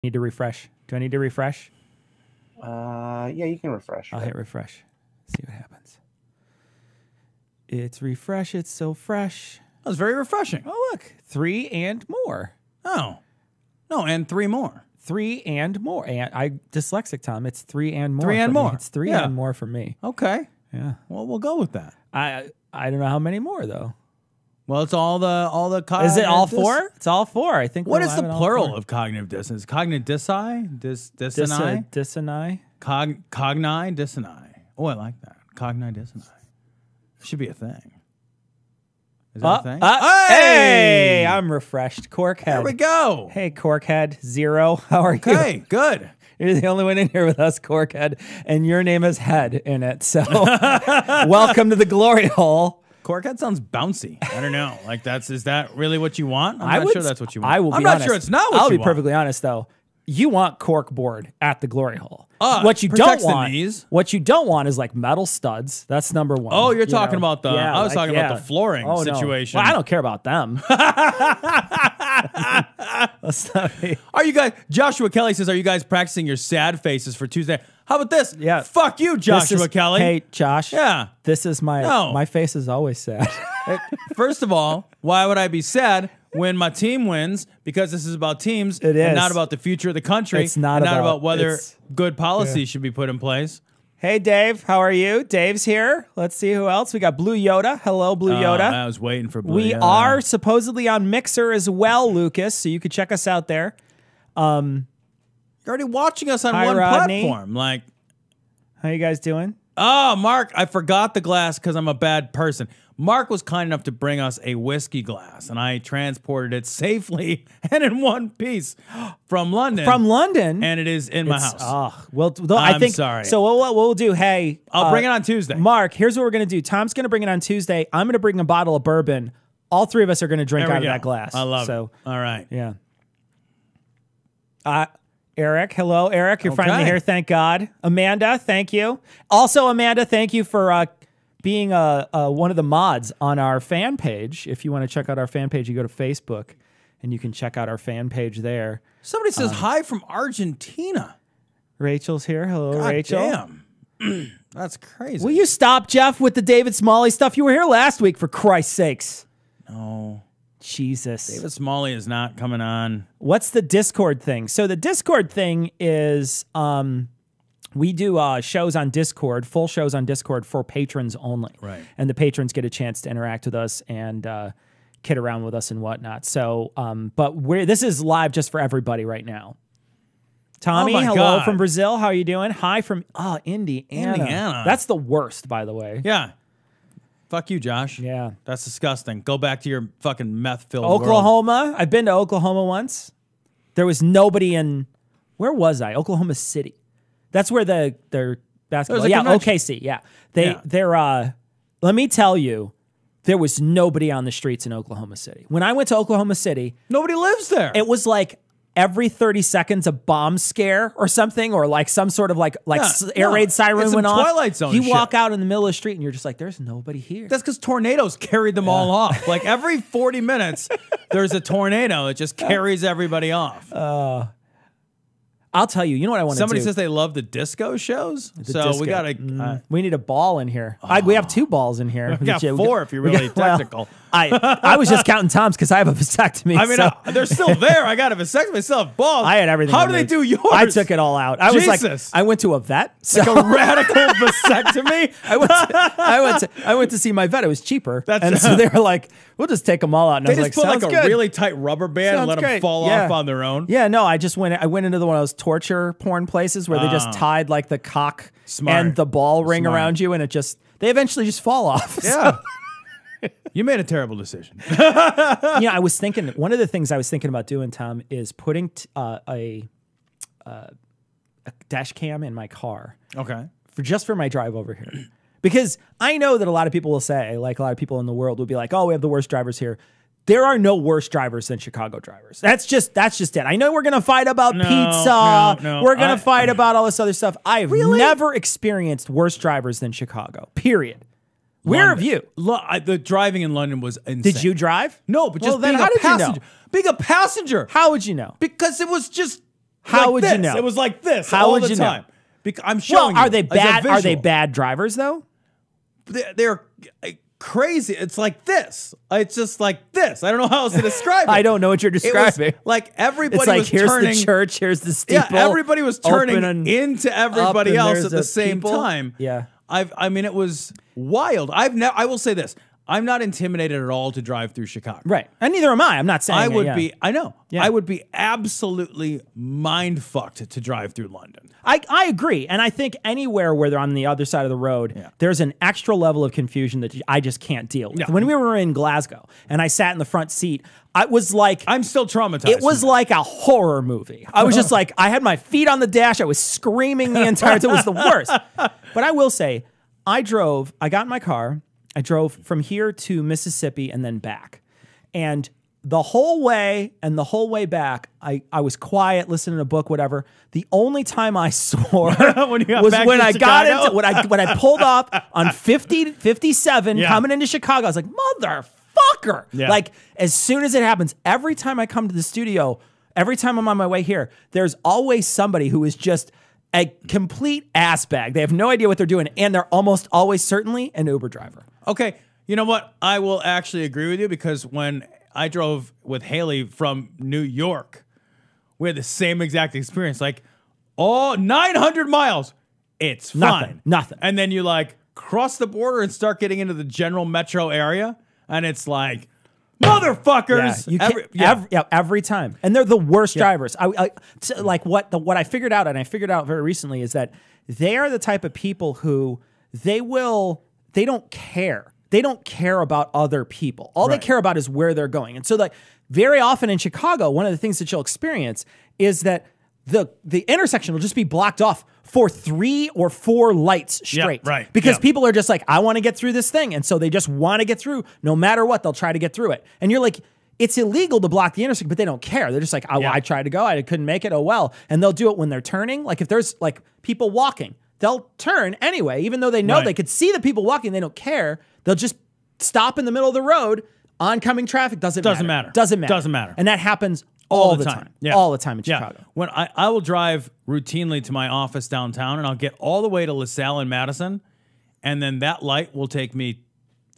Need to refresh. Do I need to refresh? Yeah, you can refresh. I'll hit refresh. See what happens. It's refresh. It's so fresh. That was very refreshing. Oh, look. 3 and more. Oh. No, and 3 more. 3 and more. And I dyslexic, Tom. It's 3 and more. 3 and more. It's 3 and more for me. Okay. Yeah. Well, we'll go with that. I don't know how many more though. Well, it's all the Is it all 4? It's all 4. I think. What is the plural of cognitive dissonance? Cognitive dissonance? Dissonance? Dissonance? Cogni dissonance. Oh, I like that. Cogni dissonance. Should be a thing. Is that a thing? Hey! I'm refreshed. Corkhead. There we go. Hey, Corkhead. 0. How are you? Okay, good. You're the only one in here with us, Corkhead, and your name is Head in it. So welcome to the glory hole. Corkhead sounds bouncy. I don't know. Like is that really what you want? I'm not sure that's what you want. I will be I'm not honest. sure it's not what I'll you be want. perfectly honest though. You want corkboard at the glory hole. What you don't want, what you don't want is like metal studs. That's number 1. Oh, you're talking about the. I was talking about the flooring situation. No. Well, I don't care about them. Are you guys? Joshua Kelly says, "Are you guys practicing your sad faces for Tuesday?" How about this? Yeah. Fuck you, Joshua Kelly. Hey, Josh. Yeah. This is my face is always sad. First of all, why would I be sad when my team wins? Because this is about teams and not about the future of the country. It's not about whether good policy should be put in place. Hey, Dave. How are you? Dave's here. Let's see who else. We got Blue Yoda. Hello, Blue Yoda. I was waiting for Blue We Yoda. are supposedly on Mixer as well, Lucas, so you could check us out there. You're already watching us on Hi, one Rodney. platform. Like, how you guys doing? Oh, Mark, I forgot the glass because I'm a bad person. Mark was kind enough to bring us a whiskey glass, and I transported it safely and in one piece from London. From London? And it is in my house. Well, I think, sorry. So what we'll do, hey. I'll bring it on Tuesday. Mark, here's what we're going to do. Tom's going to bring it on Tuesday. I'm going to bring a bottle of bourbon. All 3 of us are going to drink out of that glass. I love it. All right. Yeah. Eric, hello, Eric. You're finally here. Thank God. Amanda, thank you. Also, Amanda, thank you for being one of the mods on our fan page. If you want to check out our fan page, you go to Facebook, and you can check out our fan page there. Somebody says hi from Argentina. Rachel's here. Hello, God Rachel. Damn. That's crazy. Will you stop, Jeff, with the David Smalley stuff? You were here last week, for Christ's sakes. No. Jesus. David Smalley is not coming on. What's the Discord thing? So the Discord thing is we do shows on Discord, full shows on Discord for patrons only. Right. And the patrons get a chance to interact with us and kid around with us and whatnot. So, but this is live just for everybody right now. Tommy, hello from Brazil. How are you doing? Hi from Indiana. That's the worst, by the way. Yeah. Fuck you, Josh. Yeah. That's disgusting. Go back to your fucking meth-filled Oklahoma. world. I've been to Oklahoma once. There was nobody in... Where was I? Oklahoma City. That's where their basketball... Yeah, OKC. Yeah. They're... Let me tell you, there was nobody on the streets in Oklahoma City. When I went to Oklahoma City... Nobody lives there. It was like... Every 30 seconds, a bomb scare or something, or like some sort of air raid siren went off. Twilight Zone you walk out in the middle of the street and you're just like, there's nobody here. That's because tornadoes carried them all off. Like every 40 minutes, there's a tornado that just carries everybody off. I'll tell you. You know what I want to do? Somebody says they love the disco shows. We got to. We need a ball in here. We have 2 balls in here. We got 4 if you're really technical. I was just counting Tom's because I have a vasectomy. I mean, they're still there. I got a vasectomy. I still have balls. I had everything. How do they do yours? I took it all out. I was like, I went to a vet. Like a radical vasectomy. I went to see my vet. It was cheaper. So they were like, we'll just take them all out. And they I was just like, put like a really tight rubber band and let them fall off on their own. Yeah, no, I went into one of those torture porn places where they just tied like the cock and the ball ring around you, and they eventually just fall off. Yeah. You made a terrible decision. I was thinking, one of the things I was thinking about doing, Tom, is putting a dash cam in my car. Okay. For my drive over here. Because I know that a lot of people will say, like a lot of people in the world will be like, oh, we have the worst drivers here. There are no worse drivers than Chicago drivers. That's just it. I know we're going to fight about pizza. No, we're going to fight about all this other stuff. I have never experienced worse drivers than Chicago, period. Where have you? The driving in London was insane. Did you drive? No, but just being a passenger. Being a passenger. How would you know? Because it was just How would you know? It was like this How all would the you time. know? I'm showing Well, are you they as a bad? Are they visual. bad drivers though? They're crazy. It's like this. It's just like this. I don't know how else to describe it. I don't know what you're It was describing. like everybody It's like was here's turning. the church, here's the steeple. Yeah, everybody was turning open and into everybody up, and else there's at the a same people. time. Yeah. I mean, it was wild. I will say this. I'm not intimidated at all to drive through Chicago. Right. And neither am I. I'm not saying I would yeah. be, I know. Yeah. I would be absolutely mind fucked to drive through London. I agree. And I think anywhere where they're on the other side of the road, there's an extra level of confusion that I just can't deal with. Yeah. When we were in Glasgow and I sat in the front seat, I was like, I'm still traumatized. it was like a horror movie. I was just like, I had my feet on the dash. I was screaming the entire time. It was the worst. But I will say, I got in my car. I drove from here to Mississippi and then back. And the whole way and the whole way back, I was quiet, listening to a book, whatever. The only time I swore was when I got into when I pulled up on 57 coming into Chicago. I was like, motherfucker. Yeah. Like, as soon as it happens, every time I come to the studio, every time I'm on my way here, there's always somebody who is just a complete ass bag. They have no idea what they're doing, and they're almost always certainly an Uber driver. Okay, you know what? I will actually agree with you because when I drove with Haley from New York, we had the same exact experience. Like, 900 miles, it's fine. Nothing. And then you like cross the border and start getting into the general metro area, and it's like, motherfuckers. Every time. And they're the worst drivers. Like what I figured out, and I figured out very recently, is that they are the type of people who they don't care. They don't care about other people. All they care about is where they're going. And so like very often in Chicago, one of the things that you'll experience is that the intersection will just be blocked off for 3 or 4 lights straight. Yeah, right. Because Yeah. people are just like, I want to get through this thing. And so they just want to get through. No matter what, they'll try to get through it. And you're like, it's illegal to block the intersection, but they don't care. They're just like, I tried to go. I couldn't make it. Oh, well. And they'll do it when they're turning. Like if there's like people walking, they'll turn anyway, even though they know they could see the people walking. They don't care. They'll just stop in the middle of the road. Oncoming traffic doesn't matter. Doesn't matter. And that happens all the time. Yeah. All the time in Chicago. When I will drive routinely to my office downtown, and I'll get all the way to LaSalle and Madison, and then that light will take me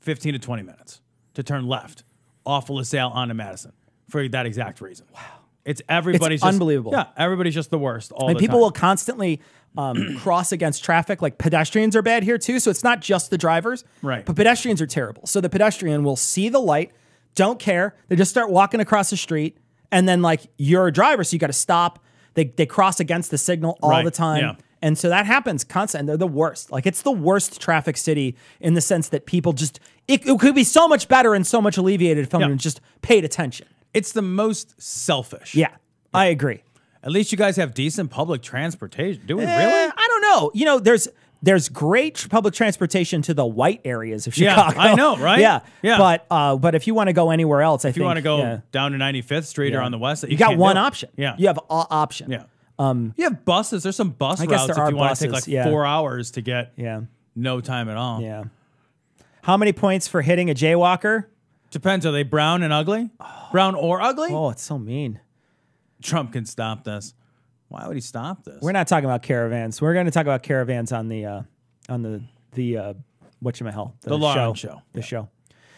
15 to 20 minutes to turn left off of LaSalle onto Madison for that exact reason. Wow. It's unbelievable. Yeah, everybody's just the worst all the time. And people will constantly cross against traffic. Like pedestrians are bad here too. So it's not just the drivers. Right. But pedestrians are terrible. So the pedestrian will see the light, don't care. They just start walking across the street. And then like you're a driver, so you got to stop. They cross against the signal all the time. Yeah. And so that happens constantly. They're the worst. Like it's the worst traffic city in the sense that people just, it could be so much better and so much alleviated if someone just paid attention. It's the most selfish. Yeah, I agree. At least you guys have decent public transportation. Do we really? I don't know. You know, there's great public transportation to the white areas of Chicago. Yeah, I know, right? Yeah. Yeah. But if you want to go anywhere else, if you want to go down to 95th Street or on the west, you got one option. Yeah. You have an option. Yeah. You have buses. There's some bus routes if you want to take like 4 hours to get no time at all. Yeah. How many points for hitting a jaywalker? Depends. Are they brown and ugly? Brown or ugly? Oh, it's so mean. Trump can stop this. Why would he stop this? We're not talking about caravans. We're going to talk about caravans on the whatchamahell, the Lauren show.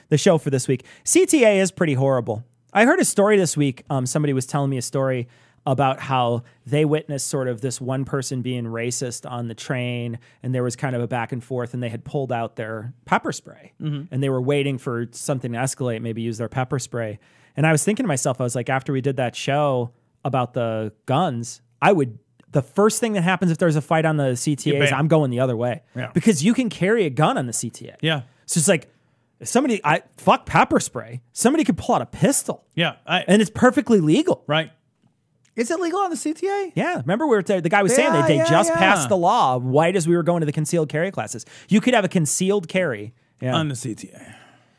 The show for this week. CTA is pretty horrible. I heard a story this week. Somebody was telling me a story about how they witnessed sort of this one person being racist on the train, and there was kind of a back and forth, and they had pulled out their pepper spray, and they were waiting for something to escalate, maybe use their pepper spray. And I was thinking to myself, I was like, after we did that show about the guns, the first thing that happens if there's a fight on the CTA is I'm going the other way. Yeah. Because you can carry a gun on the CTA. Yeah. So it's like, if fuck pepper spray. Somebody could pull out a pistol. Yeah. And it's perfectly legal. Right. Is it legal on the CTA? Yeah. Remember the guy was saying that they just passed the law right as we were going to the concealed carry classes. You could have a concealed carry on the CTA.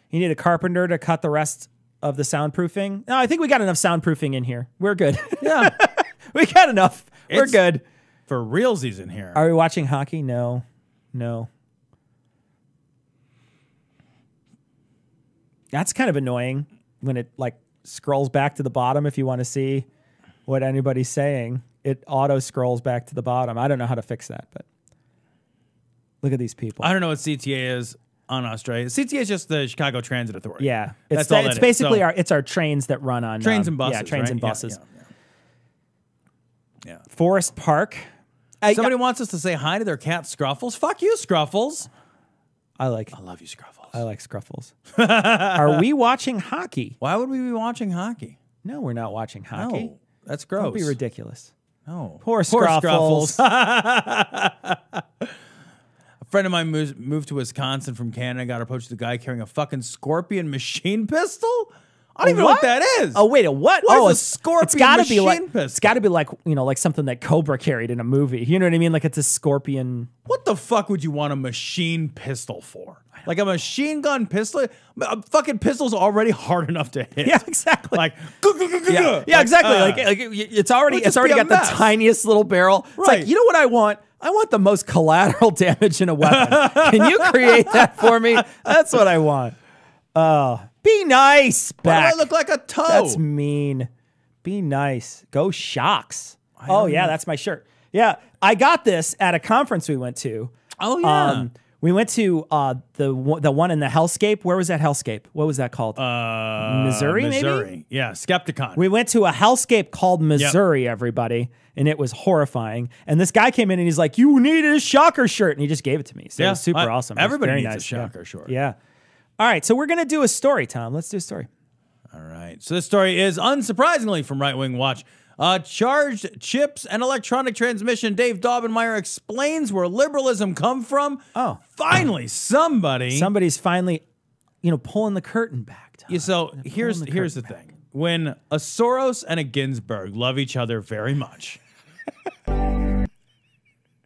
You need a carpenter to cut the rest of the soundproofing. No, I think we got enough soundproofing in here. We're good. Yeah. We got enough. We're good. For realsies in here. Are we watching hockey? No. That's kind of annoying when it like scrolls back to the bottom if you want to see what anybody's saying. it auto scrolls back to the bottom. I don't know how to fix that, but look at these people. I don't know what CTA is on Australia. CTA is just the Chicago Transit Authority. Yeah, that's all. It's basically our trains that run on trains and buses. Yeah, trains right? and buses. Yeah. Forest Park. Somebody wants us to say hi to their cat Scruffles. Fuck you, Scruffles. I love you, Scruffles. I like Scruffles. Are we watching hockey? Why would we be watching hockey? No, we're not watching hockey. No, that's gross. Don't be ridiculous. No. Poor Scruffles. A friend of mine moved to Wisconsin from Canada, got approached with a guy carrying a fucking scorpion machine pistol. I don't even know what that is. Oh, wait, a what? What is a scorpion it's gotta machine be like, pistol? It's got to be like, like something that Cobra carried in a movie. You know what I mean? Like it's a scorpion. What the fuck would you want a machine pistol for? Like a machine gun pistol? A fucking pistol's already hard enough to hit. Yeah, exactly. Like, yeah, exactly. Like it's already got the tiniest little barrel. It's Right. like, you know what I want? I want the most collateral damage in a weapon. Can you create that for me? That's what I want. Be nice, why Beck. do I look like a toe? That's mean. Be nice. Go Shocks. Oh, yeah, that's my shirt. Yeah, I got this at a conference we went to. Oh, yeah. We went to the one in the Hellscape. Where was that Hellscape? What was that called? Missouri, maybe? Yeah, Skepticon. We went to a Hellscape called Missouri, everybody, and it was horrifying. And this guy came in and he's like, "You need a Shocker shirt," and he just gave it to me. So it was super awesome. Everybody needs nice. a Shocker shirt. Yeah. All right, so we're gonna do a story, Tom. Let's do a story. All right. So this story is unsurprisingly from Right Wing Watch. Charged chips and electronic transmission. Dave Daubenmire explains where liberalism come from. Oh, finally, somebody's finally, pulling the curtain back. Tom. Yeah, so here's the thing. When a Soros and a Ginsburg love each other very much,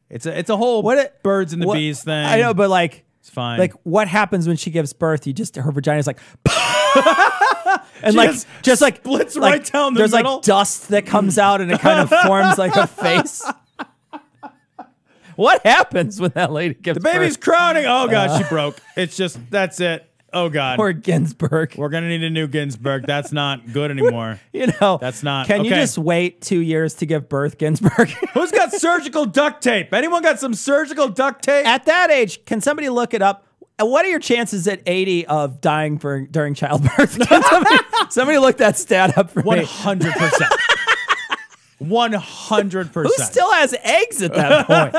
it's a whole birds and the bees thing. I know, but it's fine. Like, what happens when she gives birth? Her vagina's like, and just splits right down the middle. There's like dust that comes out and it kind of forms like a face. What happens when that lady gives birth? The baby's crowning. Oh God, she broke. It's just that's it. Oh God. Poor Ginsburg. We're gonna need a new Ginsburg. That's not good anymore. That's not. Can you just wait 2 years to give birth, Ginsburg? Who's got surgical duct tape? Anyone got some surgical duct tape? At that age, can somebody look it up? What are your chances at 80 of dying during childbirth? Somebody look that stat up for me. 100%. 100%. Who still has eggs at that point?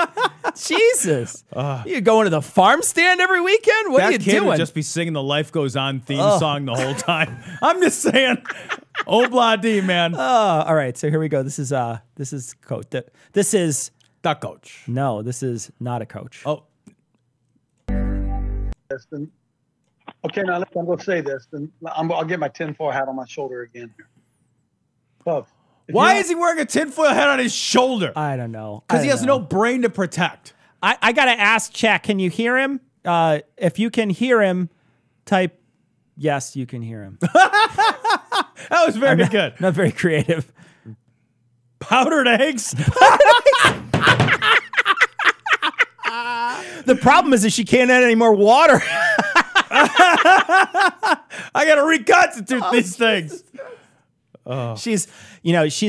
Jesus. You going to the farm stand every weekend? What are you doing? Would just be singing the Life Goes On theme song the whole time. I'm just saying. Obla-dee, man. All right, so here we go. This is coach. This is the coach. No, this is not a coach. Oh. Okay, now I'm going to say this. Then I'll get my tinfoil hat on my shoulder again. Puff. Why is he wearing a tinfoil hat on his shoulder? I don't know. Because he has no brain to protect. I got to ask Chat, can you hear him? If you can hear him, type yes, you can hear him. That was very good. Not very creative. Powdered eggs? The problem is that she can't add any more water. I got to reconstitute these things. She's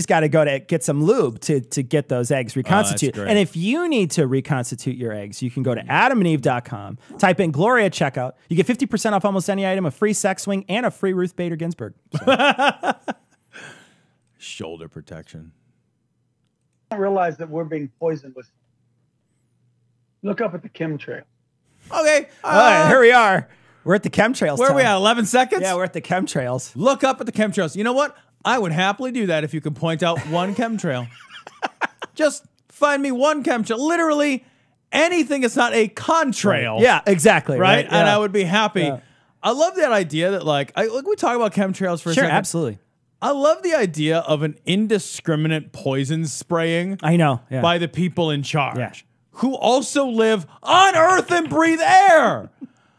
got to go to get some lube to get those eggs reconstituted. And if you need to reconstitute your eggs, you can go to adamandeve.com, type in Gloria at checkout. You get 50% off almost any item, a free sex swing, and a free Ruth Bader Ginsburg. So. Shoulder protection. I don't realize that we're being poisoned with. Look up at the chemtrail. Okay. All right, here we are. We're at the chemtrails. Where are we at? 11 seconds? Yeah, we're at the chemtrails. Look up at the chemtrails. You know what? I would happily do that if you could point out one chemtrail. Just find me one chemtrail. Literally anything that's not a contrail. Right. Yeah, exactly. Right? Yeah. And I would be happy. Yeah. I love that idea that we talk about chemtrails for a second. Sure, absolutely. I love the idea of an indiscriminate poison spraying. I know. Yeah. By the people in charge who also live on Earth and breathe air.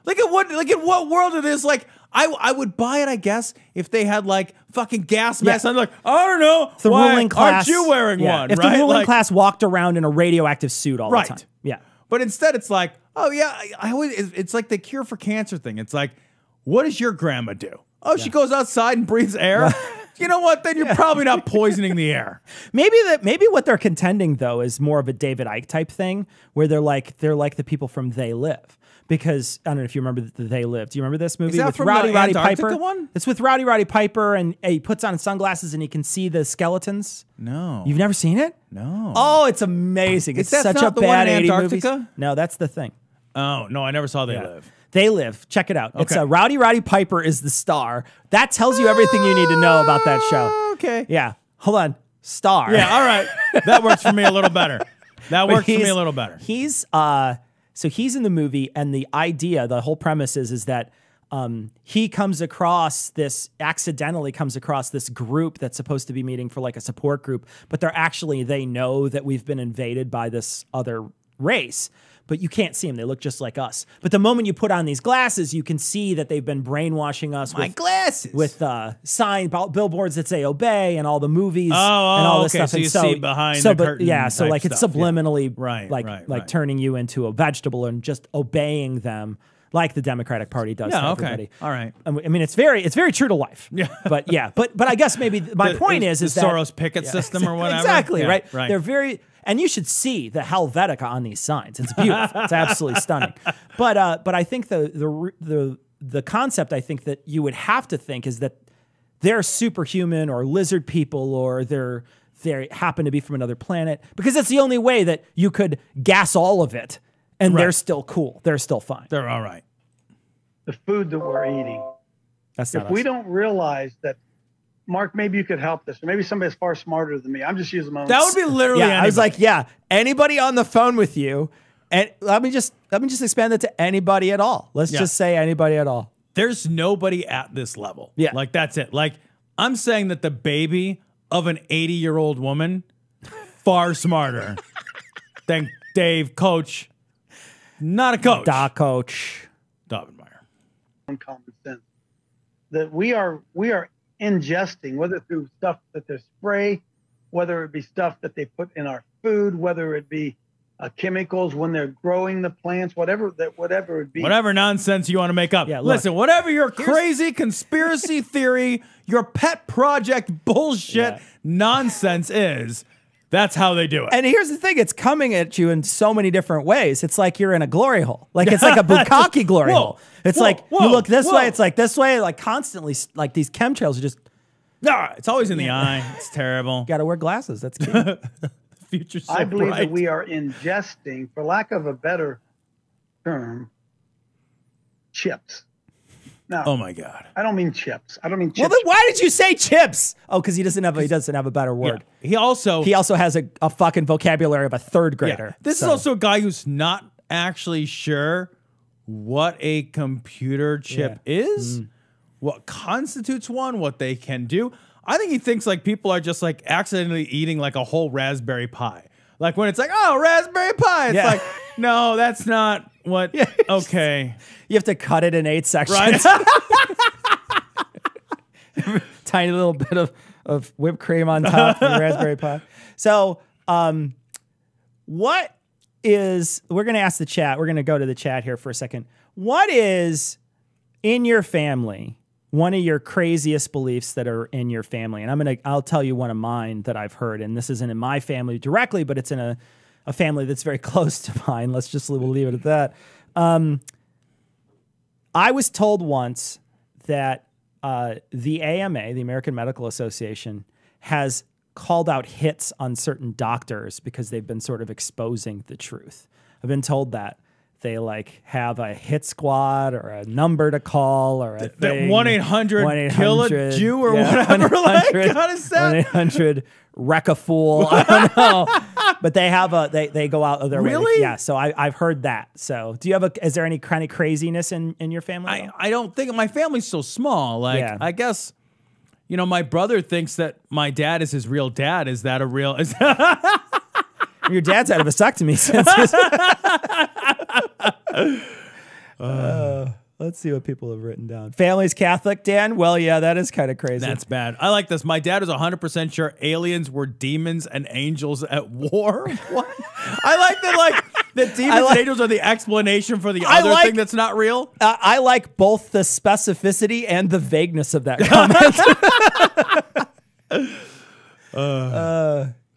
Look at what world it is. Like, I would buy it, I guess, if they had fucking gas masks. I'm like, I don't know. The ruling class, aren't you wearing one? If right? the ruling class walked around in a radioactive suit all the time. Yeah. But instead it's like, oh yeah, it's like the cure for cancer thing. It's like, what does your grandma do? Oh, she goes outside and breathes air. you know what? Then you're probably not poisoning the air. Maybe what they're contending though is more of a David Icke type thing, where they're like the people from They Live. Because I don't know if you remember They Live. Do you remember this movie? Is that with from Roddy Antarctica Piper? one? It's with Roddy Piper, and he puts on sunglasses and he can see the skeletons. No. You've never seen it? No. Oh, it's amazing. It's that such not a the one bad in 80 Antarctica? movies. No, that's the thing. Oh, no, I never saw They Live. They Live. Check it out. Okay. It's Roddy Piper is the star. That tells you everything you need to know about that show. Okay. Yeah. Hold on. Star. Yeah, all right. That works for me a little better. That works for me a little better. So he's in the movie, and the whole premise is that he accidentally comes across this group that's supposed to be meeting for like a support group, but they know that we've been invaded by this other race, but you can't see them. They look just like us. But the moment you put on these glasses, you can see that they've been brainwashing us with billboards that say obey and all the movies and all this stuff. So and you see behind the curtain. Yeah, so like it's subliminally right. turning you into a vegetable and just obeying them like the Democratic Party does to everybody. All right. I mean, it's very true to life. Yeah. But I guess maybe my point is the that Soros picket system or whatever. Exactly, right? Right. They're very. And you should see the Helvetica on these signs. It's beautiful. It's absolutely stunning. But I think the concept I think that you would have to think is that they're superhuman or lizard people, or they happen to be from another planet, because that's the only way that you could gas all of it and they're still cool. They're still fine. They're all right. The food that we're eating. That's not if we don't realize that. Mark, maybe you could help this, or maybe somebody's far smarter than me. I'm just using my own. That would be literally. I was like, anybody on the phone with you, and let me just expand that to anybody at all. Let's just say anybody at all. There's nobody at this level. Yeah, like that's it. Like I'm saying that the baby of an 80-year-old woman, far smarter than Dave, coach, not a coach, Coach Dobbenmeyer. Common sense that we are ingesting, whether through stuff that they spray, whether it be stuff that they put in our food, whether it be chemicals when they're growing the plants, whatever it be. Whatever nonsense you want to make up. Yeah, listen, whatever your crazy conspiracy theory, your pet project bullshit nonsense is, that's how they do it. And here's the thing, it's coming at you in so many different ways. It's like you're in a glory hole. Like it's like a bukkake glory hole. It's you look this way, it's like this way, like constantly, like these chemtrails are just. No, it's always in the eye. It's terrible. Got to wear glasses. That's key. Future's so I believe bright. that we are ingesting, for lack of a better term, chips. Now, oh my God! I don't mean chips. I don't mean chips. Well, then why did you say chips? Oh, because he doesn't have a better word. Yeah. He also has a fucking vocabulary of a third grader. Yeah. This is also a guy who's not actually sure what a computer chip is, what constitutes one, what they can do. I think he thinks like people are just like accidentally eating like a whole Raspberry Pi. Like when it's like, oh, Raspberry Pi. It's like, no, that's not what. Yeah. Okay. You have to cut it in 8 sections. Right. Tiny little bit of whipped cream on top of the Raspberry Pi. So we're going to ask the chat. We're going to go to the chat here for a second. What is in your family one of your craziest beliefs that are in your family? And I'll tell you one of mine that I've heard, and this isn't in my family directly, but it's in a family that's very close to mine. We'll leave it at that. I was told once that the AMA, the American Medical Association, has called out hits on certain doctors because they've been sort of exposing the truth. I've been told that. They like have a hit squad or a number to call or a that thing. 1-800 kill a Jew or whatever. 1-800 wreck a fool. I don't know, but they have they go out of their way. Really? Yeah. So I've heard that. So do you have is there any kind of craziness in your family? I don't think my family's so small. Like I guess, my brother thinks that my dad is his real dad. Is that a real? Your dad's had a vasectomy since. Let's see what people have written down. Family's Catholic, Dan? Well, yeah, that is kind of crazy. That's bad. I like this. My dad is 100% sure aliens were demons and angels at war. What? I like that demons and angels are the explanation for the other thing that's not real. I like both the specificity and the vagueness of that comment.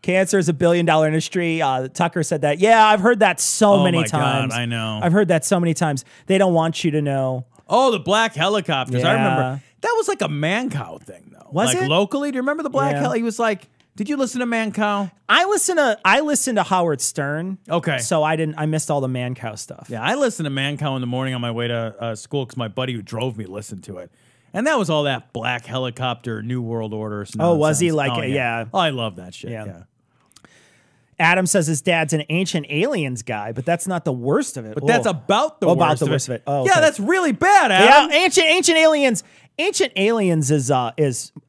Cancer is $1 billion industry. Tucker said that. Yeah, I've heard that so many times. God, I know. I've heard that so many times. They don't want you to know. Oh, the black helicopters. Yeah. I remember. That was like a Man Cow thing, though. Was like it? Locally? Do you remember the black heli? He was like, did you listen to Man Cow? I listened to Howard Stern. Okay. So I missed all the Man Cow stuff. Yeah, I listened to Man Cow in the morning on my way to school because my buddy who drove me listened to it. And that was all that black helicopter, New World Order nonsense. Oh, was he like, Oh, I love that shit. Yeah. Adam says his dad's an Ancient Aliens guy, but that's not the worst of it. But that's about the worst of it. Oh, yeah, okay. that's really bad, Adam. Yeah, Ancient Aliens. Ancient Aliens is a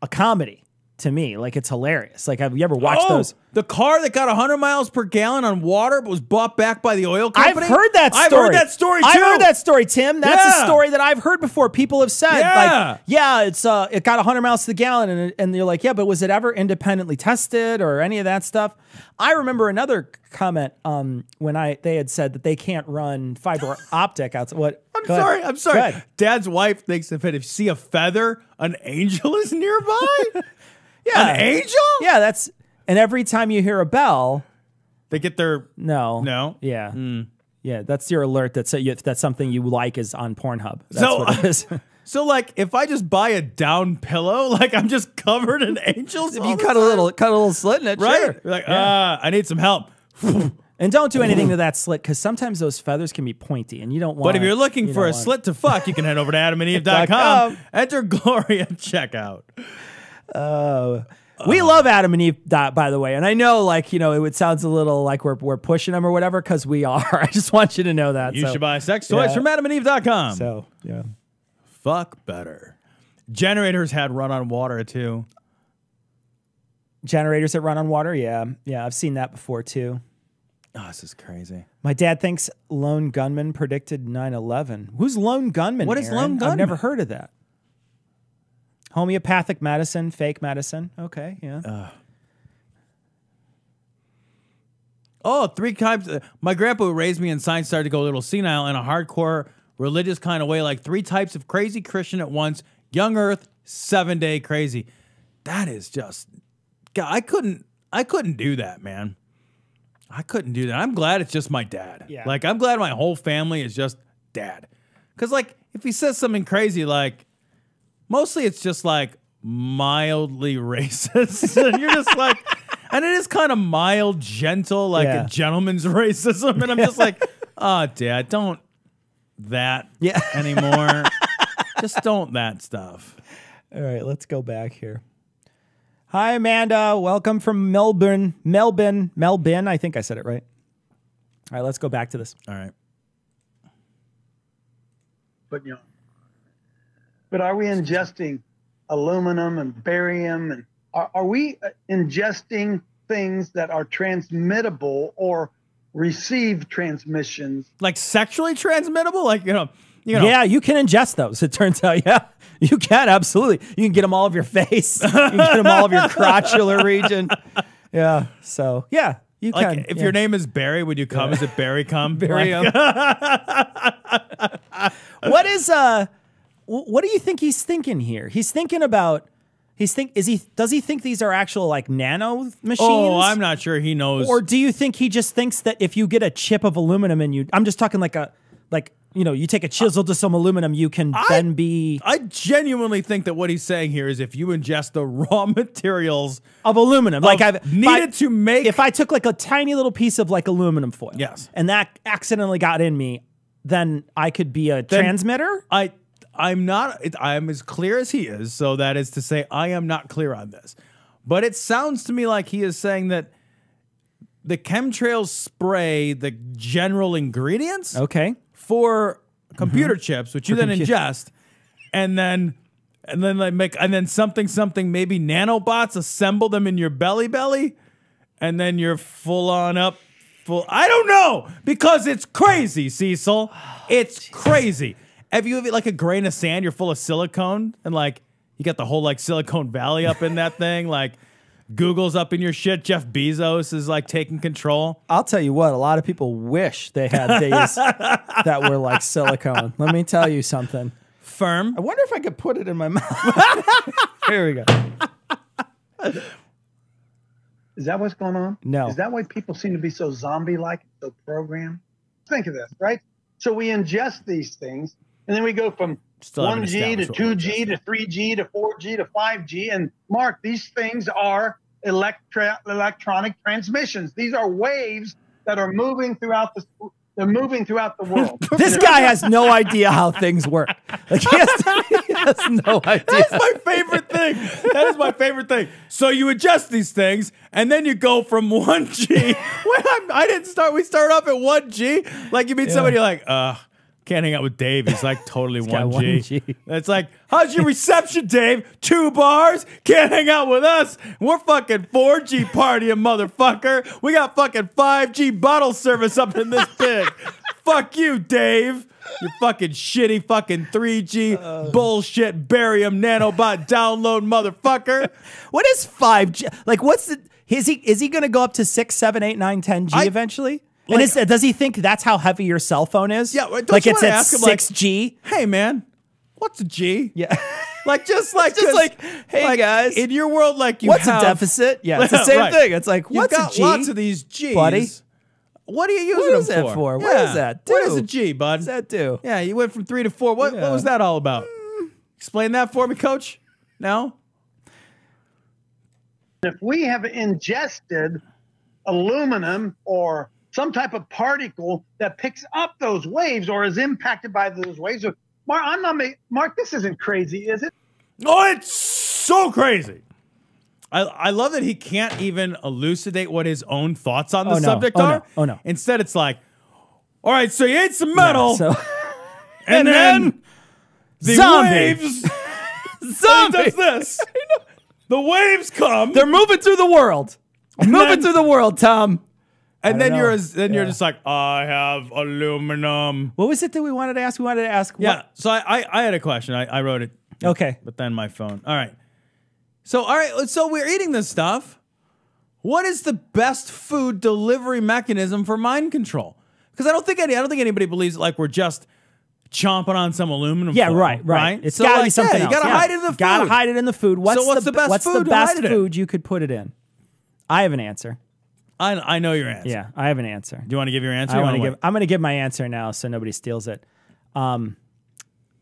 comedy to me. Like, it's hilarious. Like, have you ever watched those? The car that got 100 miles per gallon on water but was bought back by the oil company? I've heard that story. I've heard that story, too. I've heard that story, Tim. That's a story that I've heard before. People have said, it got 100 miles to the gallon, and you're like, yeah, but was it ever independently tested or any of that stuff? I remember another comment when they had said that they can't run fiber optic outside. What? I'm sorry. Dad's wife thinks if you see a feather, an angel is nearby? Yeah. An angel? Yeah, and every time you hear a bell, they get their no. Yeah. Yeah, that's your alert that something you like is on Pornhub. That's what it is. So, like, if I just buy a down pillow, like, I'm just covered in angels. If you cut a little slit in it, right? Sure. You're like, I need some help. And don't do anything to that slit, because sometimes those feathers can be pointy, and you don't want. But if you're looking for a slit to fuck, you can head over to adamandeve.com. Enter Glory at checkout. We love Adam and Eve, by the way, and I know, it sounds a little like we're pushing them or whatever, because we are. I just want you to know that. You should buy sex toys from adamandeve.com. So, yeah. Fuck better. Generators had run on water, too. Generators that run on water? Yeah. Yeah, I've seen that before, too. Oh, this is crazy. My dad thinks lone gunman predicted 9/11. Who's lone gunman, What is Aaron? lone gunman? I've never heard of that. Homeopathic medicine, fake medicine. Okay, yeah. 3 times. My grandpa who raised me in science started to go a little senile in a hardcore religious kind of way, like 3 types of crazy Christian at once. Young Earth, 7-day crazy. That is just, God, I couldn't do that, man. I couldn't do that. I'm glad it's just my dad. Yeah. Like, I'm glad my whole family is just dad. Because, like, if he says something crazy, like, mostly it's just, like, mildly racist. And you're just like, and it is kind of mild, gentle, like a gentleman's racism. And I'm just like, oh, Dad, don't that anymore. Just don't that stuff. All right, let's go back here. Hi, Amanda. Welcome from Melbourne. I think I said it right. All right, let's go back to this. All right. But are we ingesting aluminum and barium, and are we ingesting things that are transmittable or receive transmissions? Like sexually transmittable? Like, you know. Yeah, you can ingest those. It turns out, you can, absolutely. You can get them all over your face. You can get them all over your crotchular region. Yeah, so, yeah, you can. If your name is Barry, would you come? Is it Barry come? Barry What do you think he's thinking here? He's thinking about, does he think these are actual, like, nano machines? Oh, I'm not sure he knows. Or do you think he just thinks that if you get a chip of aluminum and I'm just talking you take a chisel to some aluminum, you can then be... I genuinely think that what he's saying here is if you ingest the raw materials... of aluminum. If I took, like, a tiny little piece of, like, aluminum foil... Yes. And that accidentally got in me, then I could be a transmitter? I'm as clear as he is, so that is to say I am not clear on this. But it sounds to me like he is saying that the chemtrails spray the general ingredients... Okay. For computer chips, which you then ingest, and then something maybe nanobots assemble them in your belly, and then you're full. I don't know, because it's crazy, Cecil. It's crazy. If you have like a grain of sand, you're full of silicone, and like you got the whole like Silicon Valley up in that thing, like. Google's up in your shit. Jeff Bezos is like taking control. I'll tell you what, a lot of people wish they had days that were like silicone. Let me tell you something. Firm. I wonder if I could put it in my mouth. Here we go. Is that what's going on? No. Is that why people seem to be so zombie-like, so programmed? Think of this, right? So we ingest these things, and then we go from 1G to 2G to 3G to 4G to 5G. And Mark, these things are electronic transmissions. These are waves that are moving throughout the world. This guy has no idea how things work. Like he has no idea. That's my favorite thing. That is my favorite thing. So you adjust these things, and then you go from 1G. We start off at 1G. Like you meet somebody like, can't hang out with Dave. He's like totally 1G. It's like, how's your reception, Dave? 2 bars? Can't hang out with us. We're fucking 4G partying, motherfucker. We got fucking 5G bottle service up in this pig. Fuck you, Dave. You fucking shitty fucking 3G bullshit barium nanobot download motherfucker. What is 5G? Like what's the is he gonna go up to 6, 7, 8, 9, 10G eventually? Like, and does he think that's how heavy your cell phone is? Yeah, like it's at 6G. Hey man, what's a G? Yeah, just hey guys, in your world, like what's a deficit? Yeah, it's the same thing. It's like what's a G? Lots of these G's, buddy. What are you using them for? What does that do? What is a G, bud? What does that do? Yeah, you went from 3 to 4. What was that all about? Explain that for me, Coach. No. If we have ingested aluminum or some type of particle that picks up those waves or is impacted by those waves. Mark, this isn't crazy, is it? Oh, it's so crazy. I love that he can't even elucidate what his own thoughts on the subject are. Oh, no. Instead, it's like, all right, so you ate some metal, and then the waves. Zombie does this. The waves come. They're moving through the world. Moving through the world, Tom. And then you're just like, I have aluminum. What was it that we wanted to ask? We wanted to ask. Yeah. So I had a question. I wrote it. Okay. But then my phone. All right. So we're eating this stuff. What is the best food delivery mechanism for mind control? Because I don't think anybody believes like we're just chomping on some aluminum. Yeah, foil, right. It's gotta be something else. You gotta hide it in the food. Gotta hide it in the food. What's the best food you could put it in? I have an answer. I know your answer. Yeah, I have an answer. Do you want to give your answer? I'm going to give my answer now so nobody steals it.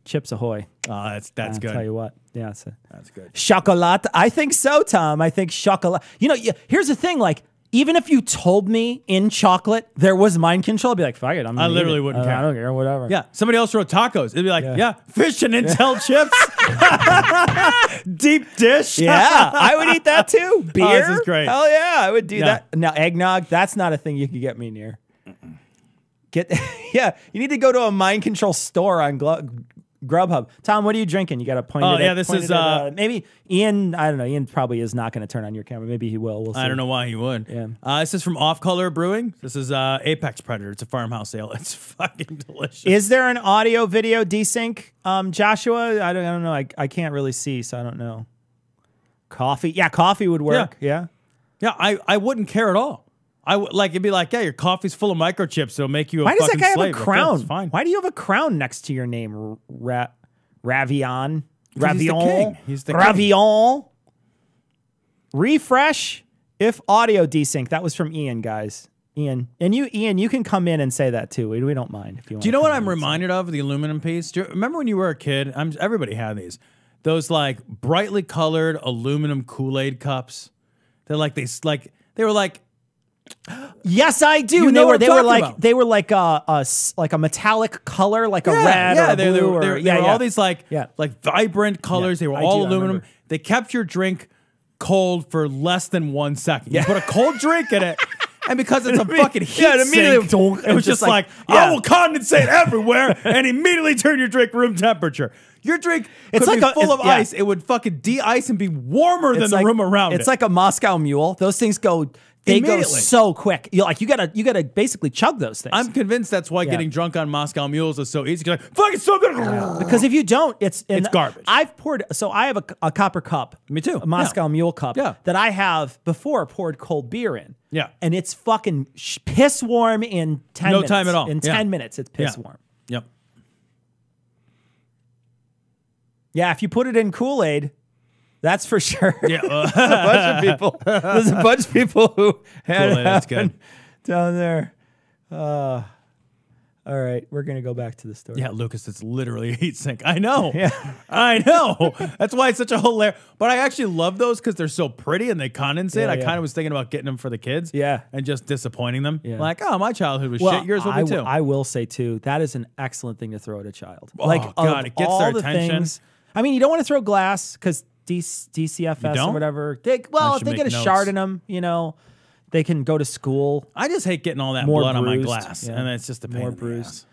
Chips Ahoy. Oh, that's good. I'll tell you what. Yeah, that's good. Chocolate. I think so, Tom. I think chocolate. You know, here's the thing. Like, even if you told me in chocolate there was mind control, I'd be like, fuck it. I literally wouldn't care. I don't care. Whatever. Yeah. Somebody else wrote tacos. It'd be like, fish and Intel chips. Deep dish. Yeah. I would eat that too. Beer. Oh, this is great. Hell yeah. I would do that. Now, eggnog, that's not a thing you could get me near. You need to go to a mind control store on Grubhub. Tom, what are you drinking? You got to point it at. This is maybe Ian. I don't know. Ian probably is not going to turn on your camera. Maybe he will. We'll see. I don't know why he would. Yeah. This is from Off Color Brewing. This is Apex Predator. It's a farmhouse ale. It's fucking delicious. Is there an audio video desync, Joshua? I don't know. I can't really see, so I don't know. Coffee. Yeah, coffee would work. Yeah. I wouldn't care at all. It'd be like, your coffee's full of microchips. It'll make you a fucking slave. Why does that guy have a crown? It's fine. Why do you have a crown next to your name? Ravion? Ravion? He's the king. Ravion? Refresh if audio desync. That was from Ian, guys. Ian, you can come in and say that too. We don't mind if you want. Do you know what I'm reminded of? The aluminum piece. Do you remember when you were a kid? Everybody had these. Those like brightly colored aluminum Kool-Aid cups. They were like. Yes, I do. They were like a metallic color, like a red or a blue. They were all these like vibrant colors. They were all aluminum. They kept your drink cold for less than 1 second. You put a cold drink in it, and because it's a fucking heat sink, it was just like, I will condensate everywhere and immediately turn your drink room temperature. Your drink could be full of ice. It would fucking de-ice and be warmer than the room around it. It's like a Moscow Mule. Those things go. They go so quick. You gotta basically chug those things. I'm convinced that's why getting drunk on Moscow Mules is so easy. Like, fuck, it's so good. Because if you don't, it's garbage. I have a copper cup. Me too. A Moscow Mule cup that I have before poured cold beer in. Yeah. And it's fucking piss warm in 10 minutes. No time at all. In 10 minutes, it's piss warm. Yep. Yeah, if you put it in Kool-Aid, That's for sure. Yeah, There's a bunch of people. There's a bunch of people who had Kool-Aid, that's good. down there. All right, we're gonna go back to the story. Yeah, Lucas, it's literally a heat sink. I know. Yeah. I know. That's why it's such a hilarious. But I actually love those because they're so pretty and they condensate. Yeah, I yeah. kind of was thinking about getting them for the kids. Yeah. And just disappointing them. Yeah. Like, oh, my childhood was shit. Yours will be too. I will say too, that is an excellent thing to throw at a child. Oh, like, God, it gets all their the attention. Things, I mean, you don't want to throw glass because DCFS don't? or whatever. I If should they make get a notes. shard in them, they can go to school. I just hate getting all that More blood on my bruised. glass. Yeah. And it's just a pain More in the bruised.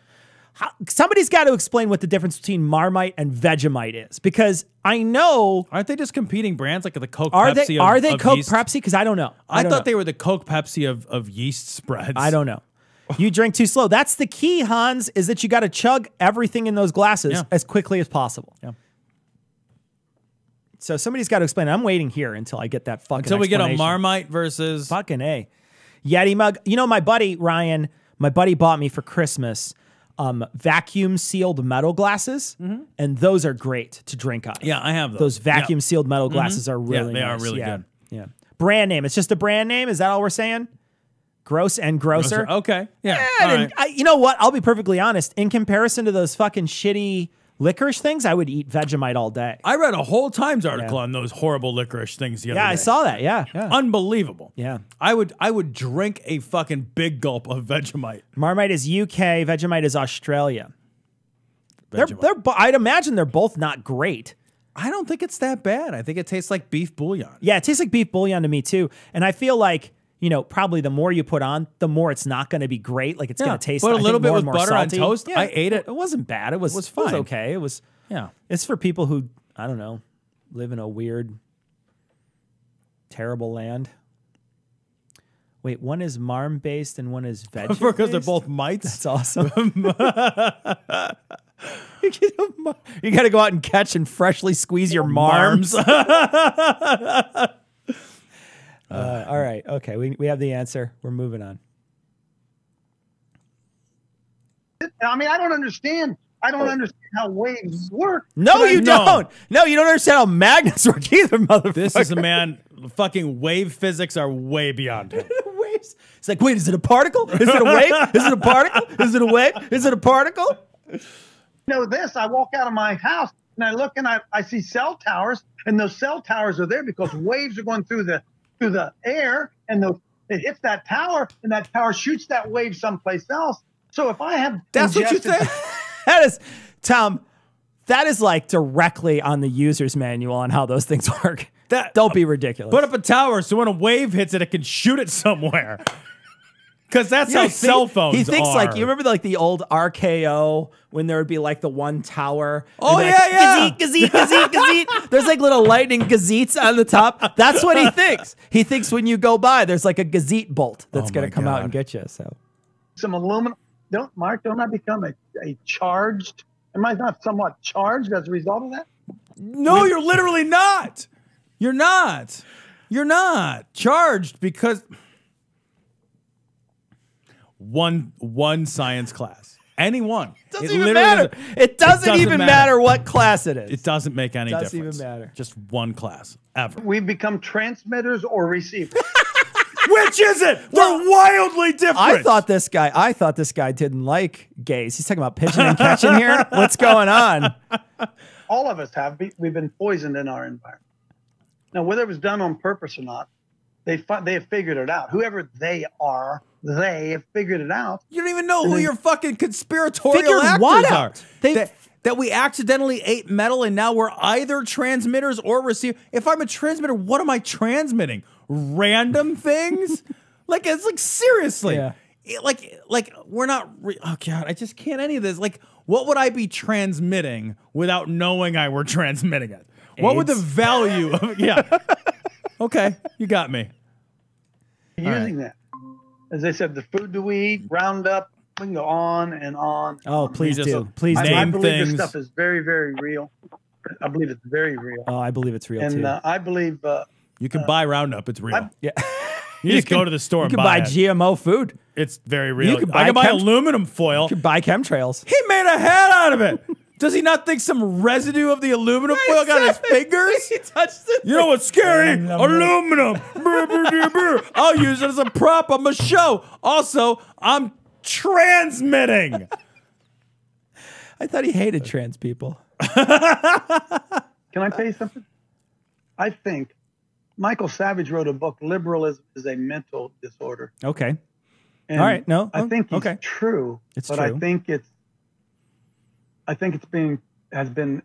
ass. Somebody's got to explain what the difference between Marmite and Vegemite is, because I know. Aren't they just competing brands like the Coke Are Pepsi they of, are they of Coke yeast? Pepsi? Because I don't know. I don't thought know. they were the Coke Pepsi of yeast spreads. I don't know. You drink too slow. That's the key, Hans, is that you got to chug everything in those glasses Yeah. as quickly as possible. Yeah. So somebody's got to explain it. I'm waiting here until I get that fucking Until we get a explanation. Marmite versus. Fucking A. Yeti mug. My buddy, Ryan, bought me for Christmas vacuum sealed metal glasses, and those are great to drink out of. Yeah, I have those. Those vacuum sealed metal glasses are Yeah, really they are nice. really Yeah. good. Yeah. Brand name. It's just a brand name. Is that all we're saying? Gross and grosser. Okay. Yeah. Yeah, all right. you know what? I'll be perfectly honest. In comparison to those fucking shitty licorice things, I would eat Vegemite all day. I read a whole Times article on those horrible licorice things the other day. Yeah, I saw that. Yeah. Unbelievable. Yeah. I would drink a fucking big gulp of Vegemite. Marmite is UK. Vegemite is Australia. Vegemite. I'd imagine they're both not great. I don't think it's that bad. I think it tastes like beef bouillon. Yeah, it tastes like beef bouillon to me too. And I feel like, probably the more you put on, the more it's not going to be great. Like it's going to taste but a little bit more with and more butter on salty. toast. Yeah, I ate it. It wasn't bad. It was fine. It was okay. It was. Yeah. It's for people who, I don't know, live in a weird, terrible land. Wait, one is marm based and one is veg. Because they're both mites. That's awesome. You got to go out and catch and freshly squeeze your marms. All right. Okay. We have the answer. We're moving on. I mean, I don't understand. I don't understand how waves work. No, you No. don't. No, you don't understand how magnets work either, motherfucker. This is a man. Fucking wave physics are way beyond him. Waves. It's like, wait, is it a particle? Is it a wave? Is it a particle? Is it a wave? Is it a particle? This, I walk out of my house and I look and I see cell towers, and those cell towers are there because waves are going through the air, and it hits that tower, and that tower shoots that wave someplace else. So if I have That's what you think? That is, Tom, that is like directly on the user's manual on how those things work. Don't be ridiculous. Put up a tower so when a wave hits it, it can shoot it somewhere. Because that's how cell phones He thinks are. like, you remember like the old RKO when there would be like the one tower? Oh, and yeah. Gazette, gazette. There's like little lightning gazettes on the top. That's what he thinks. He thinks when you go by, there's like a gazette bolt that's going to come out and get you. So some aluminum, don't I become a charged? Am I not somewhat charged as a result of that? No, you're literally not. You're not. You're not charged because one science class. Any one. doesn't even matter. It doesn't even matter what class it is. It doesn't make any Doesn't difference. even matter. Just one class ever. We become transmitters or receivers. Which is it? They're wildly different. I thought this guy didn't like gays. He's talking about pitching and catching here. What's going on? All of us have. We've been poisoned in our environment. Now, whether it was done on purpose or not, they have figured it out. Whoever they are, they have figured it out. You don't even know who your fucking conspiratorial Figured actors what are. out? That we accidentally ate metal and now we're either transmitters or receivers. If I'm a transmitter, what am I transmitting? Random things? It's like seriously. Yeah. Like we're not. Oh God, I just can't any of this. Like, what would I be transmitting without knowing I were transmitting it? What would the value of? Yeah. Okay, you got me. Using that, as I said, the food that we eat, Roundup. We can go on and on. Oh, please just do. Please do. I name believe things. this stuff is very, very real. I believe it's very real. Oh, I believe it's real And too. I believe You can buy Roundup. It's real. Yeah. You just go to the store You and can buy it. GMO food. It's very real. You can I can buy buy aluminum foil. You can buy chemtrails. He made a hat out of it. Does he not think some residue of the aluminum foil got on his fingers? He touched it. You know what's scary? Aluminum. I'll use it as a prop on my show. Also, I'm transmitting. I thought he hated trans people. Can I tell you something? I think Michael Savage wrote a book, Liberalism is a Mental Disorder. Okay. And all right. No. I think okay. it's true. It's but true. I think it's has been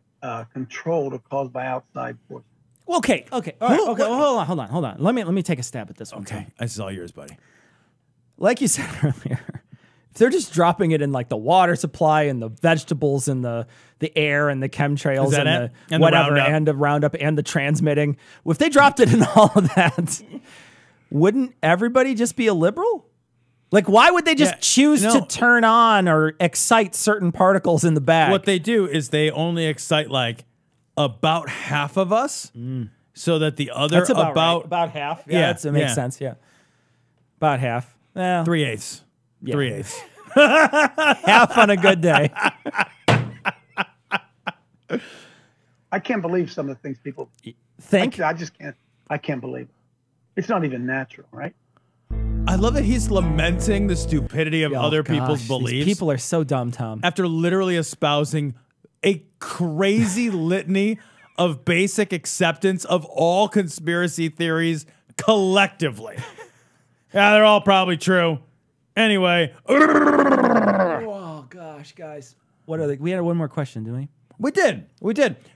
controlled or caused by outside forces. Okay. All right. Okay. Well, hold on. Let me take a stab at this one. Okay. This is all yours, buddy. Like you said earlier, if they're just dropping it in like the water supply and the vegetables and the air and the chemtrails and the whatever and the Roundup and the transmitting, if they dropped it in all of that, wouldn't everybody just be a liberal? Like, why would they just choose to turn on or excite certain particles in the bag? What they do is they only excite like about half of us, so that the other That's about half. Yeah, that makes sense. Yeah, about half. Well, 3/8. Yeah. 3/8. Half on a good day. I can't believe some of the things people think. I just can't. I can't believe it. It's not even natural, right? I love that he's lamenting the stupidity of other people's beliefs. These people are so dumb, Tom. After literally espousing a crazy litany of basic acceptance of all conspiracy theories collectively. Yeah, they're all probably true. Anyway. Oh, gosh, guys. What are they? We had one more question, didn't we? We did.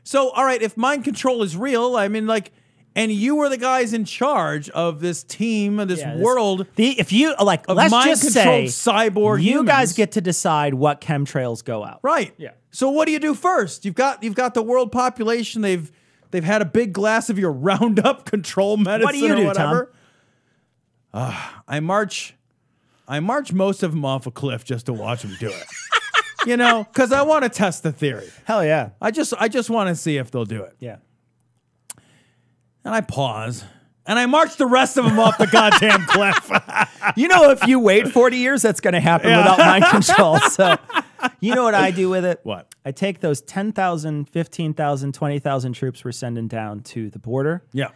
So, all right, if mind control is real, I mean, like, and you were the guys in charge of this team, of this world. If you like, let's just say cyborg you humans. guys get to decide what chemtrails go out. Right. Yeah. So what do you do first? You've got the world population. They've had a big glass of your Roundup control medicine. What do you do, whatever. Tom? I march most of them off a cliff just to watch them do it. You know, because I want to test the theory. Hell yeah. I just want to see if they'll do it. Yeah. And I pause, and I march the rest of them off the goddamn cliff. You know, if you wait 40 years, that's going to happen without mind control. So, you know what I do with it? What? I take those 10,000, 15,000, 20,000 troops we're sending down to the border. Yeah.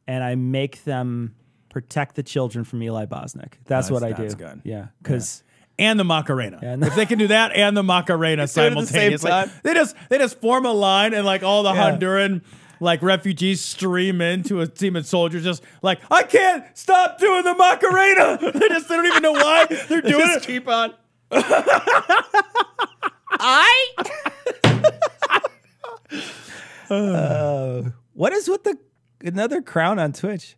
And I make them protect the children from Eli Bosnick. That's what I do. That's good. Yeah. Because... And the Macarena. Yeah, if they can do that and the Macarena simultaneously, they just form a line, and like all the Honduran like refugees stream into a team of soldiers, just like, I can't stop doing the Macarena. They don't even know why they're doing it. Keep on. What is with another crown on Twitch?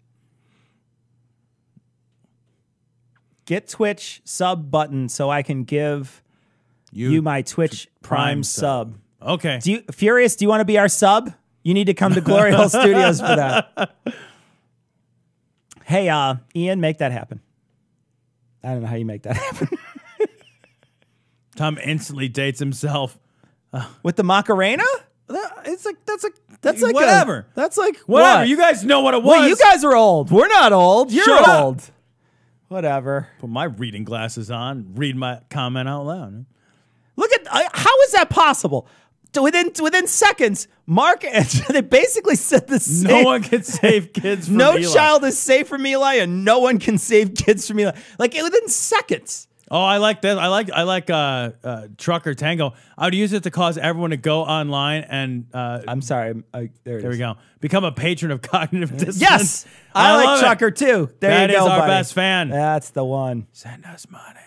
Get Twitch sub button so I can give you my Twitch Prime sub. Okay. Furious, do you want to be our sub? You need to come to Glory Hole Studios for that. Hey, Ian, make that happen. I don't know how you make that happen. Tom instantly dates himself. With the Macarena? That's like whatever. That's like whatever. What? You guys know what it was. Well, you guys are old. We're not old. You're Shut up. old. Whatever. Put my reading glasses on. Read my comment out loud. Look at how is that possible? Within seconds, Mark and they basically said the same. No one can save kids from No Eli. child is safe from Eli, and no one can save kids from Eli. Like within seconds. Oh, I like that. I like Trucker Tango. I would use it to cause everyone to go online and I'm sorry. There we go. Become a patron of cognitive dissonance. Yes, I like Trucker too. There you go, That is our buddy. best fan. That's the one. Send us money.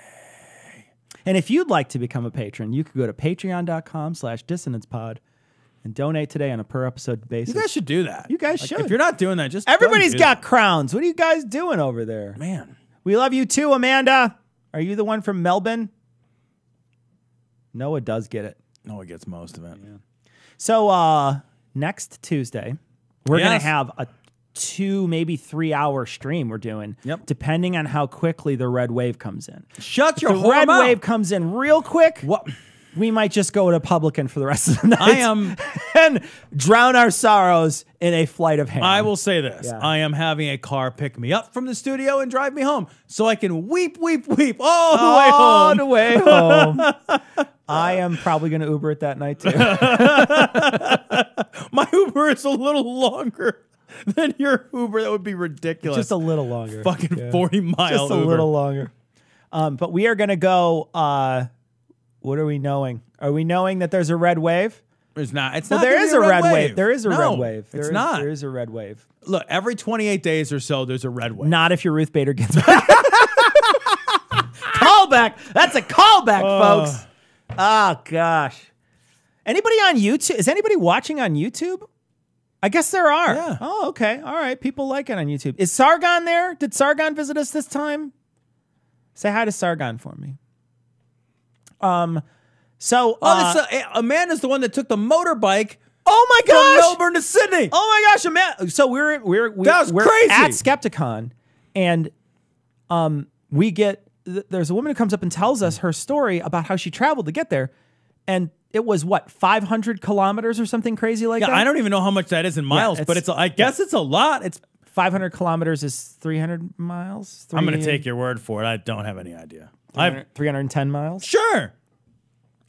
And if you'd like to become a patron, you could go to patreon.com/dissonancepod and donate today on a per episode basis. You guys should do that. You guys should. If you're not doing that, just everybody's don't do got that. crowns. What are you guys doing over there? Man. We love you too, Amanda. Are you the one from Melbourne? Noah does get it. Noah gets most of it. Yeah. So next Tuesday, we're going to have a 2, maybe 3 hour stream we're doing. Yep. Depending on how quickly the red wave comes in. Shut your If the red wave comes in real quick, we might just go to Publican for the rest of the night. And drown our sorrows in a flight of ham. I will say this. Yeah. I am having a car pick me up from the studio and drive me home so I can weep all the way home. All the way home. I am probably going to Uber it that night too. My Uber is a little longer than your Uber. That would be ridiculous. Just a little longer. Fucking 40 miles. Just a little longer. But we are going to go. What are we knowing? Are we knowing that there's a red wave? There's not. It's well, not. there is a red wave. There is a no, red wave. It's not. There is a red wave. Look, every 28 days or so, there's a red wave. Not if your Ruth Bader gets back. Callback. That's a callback, folks. Oh, gosh. Anybody on YouTube? Is anybody watching on YouTube? I guess there are. Yeah. Oh, okay. All right. People like it on YouTube. Is Sargon there? Did Sargon visit us this time? Say hi to Sargon for me. So Amanda's the one that took the motorbike. Oh my gosh! From Melbourne to Sydney. Oh my gosh, Amanda! So we're crazy. At Skepticon, and we get there's a woman who comes up and tells us her story about how she traveled to get there, and it was what 500 kilometers or something crazy like that. I don't even know how much that is in miles, but I guess it's a lot. It's 500 kilometers is 300 miles. I'm going to take your word for it. I don't have any idea. 310 miles. Sure.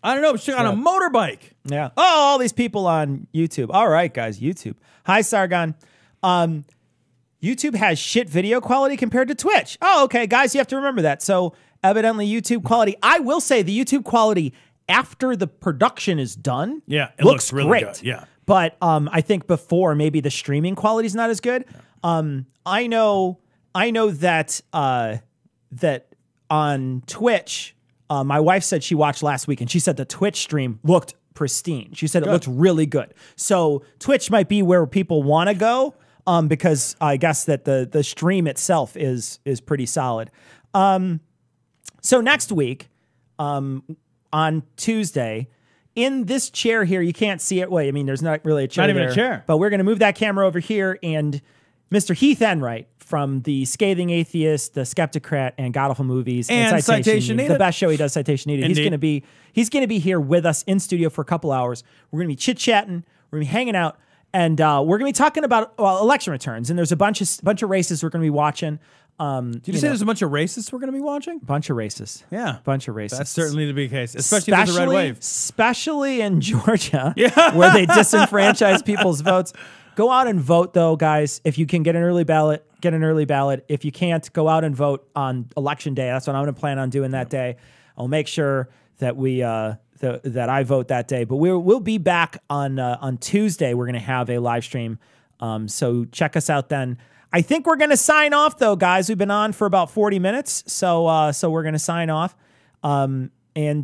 I don't know. She's on a motorbike. Yeah. Oh, all these people on YouTube. All right, guys, YouTube. Hi, Sargon. YouTube has shit video quality compared to Twitch. Oh, okay, guys, you have to remember that. So evidently YouTube quality. I will say the YouTube quality after the production is done. Yeah, it looks really great. Good. Yeah. But I think before maybe the streaming quality is not as good. I know that that on Twitch. My wife said she watched last week, and she said the Twitch stream looked pristine. She said it looked really good. So Twitch might be where people want to go, because I guess that the stream itself is pretty solid. So next week, on Tuesday, in this chair here, you can't see it. Wait, I mean, there's not really a chair. Not even a chair. But we're going to move that camera over here, and Mr. Heath Enright from the Scathing Atheist, the Skepticrat, and Godful Movies, and Citation Needed, the best show he does, Citation Needed. Indeed. He's gonna be here with us in studio for a couple hours. We're gonna be chit chatting. We're gonna be hanging out, and we're gonna be talking about election returns. And there's a bunch of races we're gonna be watching. Did you say there's a bunch of races we're gonna be watching? Bunch of races. Yeah, bunch of races. That's certainly to be the case, especially with the red wave, especially in Georgia, where they disenfranchise people's votes. Go out and vote, though, guys. If you can get an early ballot, get an early ballot. If you can't, go out and vote on Election Day. That's what I'm going to plan on doing that day. I'll make sure that that I vote that day. But we'll be back on Tuesday. We're going to have a live stream, so check us out then. I think we're going to sign off, though, guys. We've been on for about 40 minutes, so we're going to sign off. And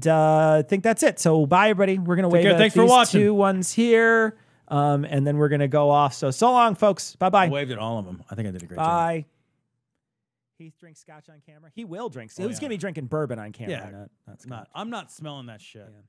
I think that's it. So bye, everybody. We're going to wave at these two ones here. And then we're going to go off. So long, folks. Bye-bye. I waved at all of them. I think I did a great job. Bye. Heath drinks scotch on camera. He will drink. He's going to be drinking bourbon on camera. Yeah. I'm not smelling that shit. Yeah.